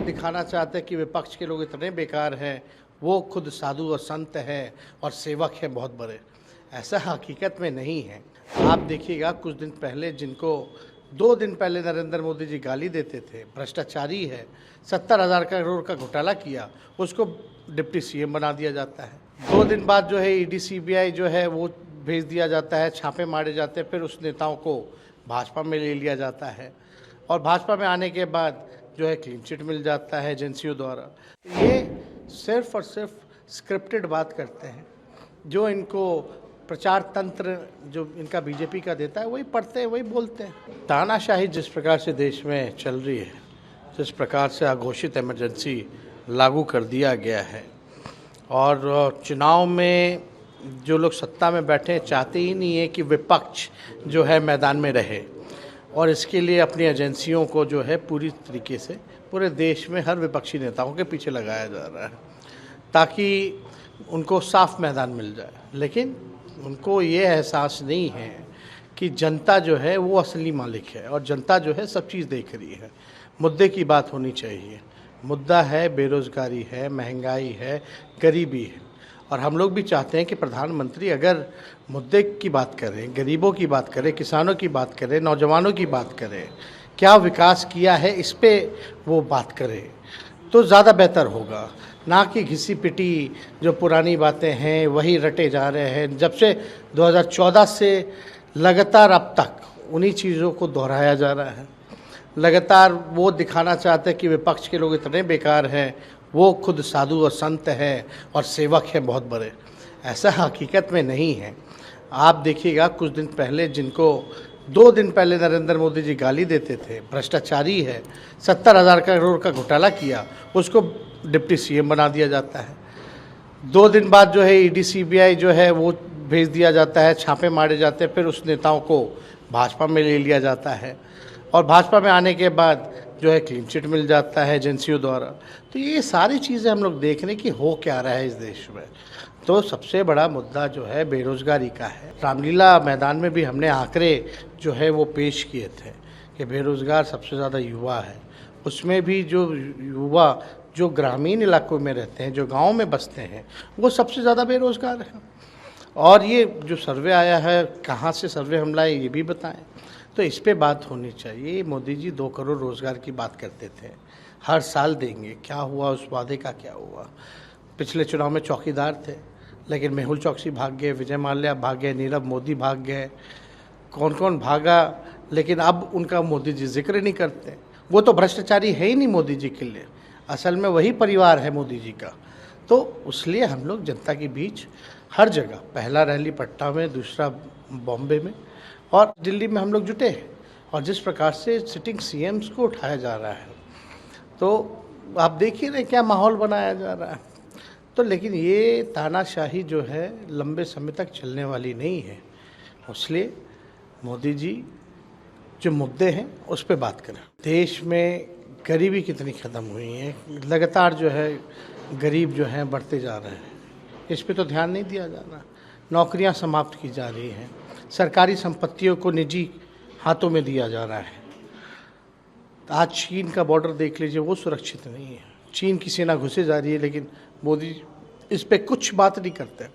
दिखाना चाहते हैं कि विपक्ष के लोग इतने बेकार हैं, वो खुद साधु और संत हैं और सेवक हैं बहुत बड़े। ऐसा हकीकत में नहीं है। आप देखिएगा कुछ दिन पहले जिनको 2 दिन पहले नरेंद्र मोदी जी गाली देते थे, भ्रष्टाचारी है, 70,000 करोड़ का घोटाला किया, उसको डिप्टी सीएम बना दिया जाता है। 2 दिन बाद जो है ईडी सीबीआई जो है वो भेज दिया जाता है, छापे मारे जाते हैं, फिर उस नेताओं को भाजपा में ले लिया जाता है और भाजपा में आने के बाद जो है क्लीन चिट मिल जाता है एजेंसियों द्वारा। ये सिर्फ और सिर्फ स्क्रिप्टेड बात करते हैं। जो इनको प्रचार तंत्र जो इनका बीजेपी का देता है वही पढ़ते हैं, वही बोलते हैं। तानाशाही जिस प्रकार से देश में चल रही है, जिस प्रकार से अघोषित इमरजेंसी लागू कर दिया गया है और चुनाव में जो लोग सत्ता में बैठे हैं चाहते ही नहीं है कि विपक्ष जो है मैदान में रहे और इसके लिए अपनी एजेंसियों को जो है पूरी तरीके से पूरे देश में हर विपक्षी नेताओं के पीछे लगाया जा रहा है ताकि उनको साफ मैदान मिल जाए। लेकिन उनको ये एहसास नहीं है कि जनता जो है वो असली मालिक है और जनता जो है सब चीज़ देख रही है। मुद्दे की बात होनी चाहिए। मुद्दा है बेरोज़गारी है, महंगाई है, गरीबी है और हम लोग भी चाहते हैं कि प्रधानमंत्री अगर मुद्दे की बात करें, गरीबों की बात करें, किसानों की बात करें, नौजवानों की बात करें, क्या विकास किया है इस पे वो बात करें तो ज़्यादा बेहतर होगा, ना कि घिसी पिटी जो पुरानी बातें हैं वही रटे जा रहे हैं। जब से 2014 से लगातार अब तक उन्हीं चीज़ों को दोहराया जा रहा है। लगातार वो दिखाना चाहते हैं कि विपक्ष के लोग इतने बेकार हैं, वो खुद साधु और संत हैं और सेवक हैं बहुत बड़े। ऐसा हकीकत में नहीं है। आप देखिएगा कुछ दिन पहले जिनको 2 दिन पहले नरेंद्र मोदी जी गाली देते थे, भ्रष्टाचारी है, 70,000 करोड़ का घोटाला किया, उसको डिप्टी सीएम बना दिया जाता है। 2 दिन बाद जो है ईडी सीबीआई जो है वो भेज दिया जाता है, छापे मारे जाते हैं, फिर उस नेताओं को भाजपा में ले लिया जाता है और भाजपा में आने के बाद जो है क्लीन चिट मिल जाता है एजेंसियों द्वारा। तो ये सारी चीज़ें हम लोग देख रहे हैं कि हो क्या रहा है इस देश में। तो सबसे बड़ा मुद्दा जो है बेरोज़गारी का है। रामलीला मैदान में भी हमने आंकड़े जो है वो पेश किए थे कि बेरोज़गार सबसे ज़्यादा युवा है। उसमें भी जो युवा जो ग्रामीण इलाकों में रहते हैं, जो गाँव में बसते हैं, वो सबसे ज़्यादा बेरोज़गार हैं। और ये जो सर्वे आया है, कहाँ से सर्वे हम लाए ये भी बताएं। तो इस पे बात होनी चाहिए। मोदी जी 2 करोड़ रोज़गार की बात करते थे, हर साल देंगे, क्या हुआ उस वादे का, क्या हुआ। पिछले चुनाव में चौकीदार थे लेकिन मेहुल चौकसी भाग गए, विजय माल्या भाग गए, नीरव मोदी भाग गए, कौन कौन भागा, लेकिन अब उनका मोदी जी जिक्र नहीं करते। वो तो भ्रष्टाचारी है ही नहीं मोदी जी के लिए, असल में वही परिवार है मोदी जी का। तो इसलिए हम लोग जनता के बीच हर जगह, पहला रैली पटना में, दूसरा बॉम्बे में और दिल्ली में हम लोग जुटे हैं और जिस प्रकार से सिटिंग सीएम्स को उठाया जा रहा है तो आप देखिए ना क्या माहौल बनाया जा रहा है। तो लेकिन ये तानाशाही जो है लंबे समय तक चलने वाली नहीं है। इसलिए मोदी जी जो मुद्दे हैं उस पर बात करें। देश में गरीबी कितनी ख़त्म हुई है, लगातार जो है गरीब जो हैं बढ़ते जा रहे हैं, इस पे तो ध्यान नहीं दिया जा रहा। नौकरियां समाप्त की जा रही हैं, सरकारी संपत्तियों को निजी हाथों में दिया जा रहा है। आज चीन का बॉर्डर देख लीजिए, वो सुरक्षित नहीं है। चीन की सेना घुसे जा रही है लेकिन मोदी इस पे कुछ बात नहीं करते।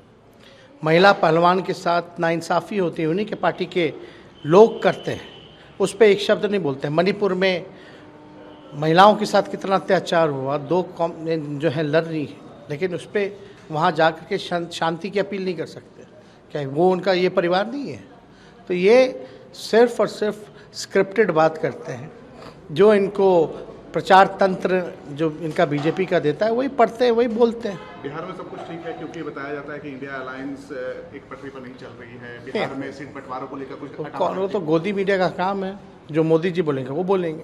महिला पहलवान के साथ नाइंसाफ़ी होती है, उन्हीं के पार्टी के लोग करते हैं, उस पर एक शब्द नहीं बोलते। मणिपुर में महिलाओं के साथ कितना अत्याचार हुआ, 2 कौम जो है लड़ रही है लेकिन उस पर वहाँ जा कर के शांति की अपील नहीं कर सकते। क्या वो उनका ये परिवार नहीं है? तो ये सिर्फ और सिर्फ स्क्रिप्टेड बात करते हैं। जो इनको प्रचार तंत्र जो इनका बीजेपी का देता है वही पढ़ते हैं, वही बोलते हैं। बिहार में सब कुछ ठीक है क्योंकि बताया जाता है कि इंडिया अलायंस एक पटरी पर नहीं चल रही है। बिहार में सीट बंटवारों को लेकर कुछ वो तो गोदी मीडिया का काम है। जो मोदी जी बोलेंगे वो बोलेंगे।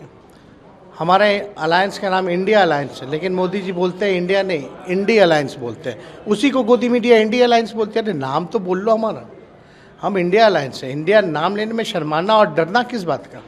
हमारे अलायंस का नाम इंडिया अलायंस है लेकिन मोदी जी बोलते हैं इंडिया नहीं, इंडिया अलायंस बोलते हैं। उसी को गोदी मीडिया इंडिया अलायंस बोलते हैं। अरे नाम तो बोल लो हमारा, हम इंडिया अलायंस है। इंडिया नाम लेने में शर्माना और डरना किस बात का?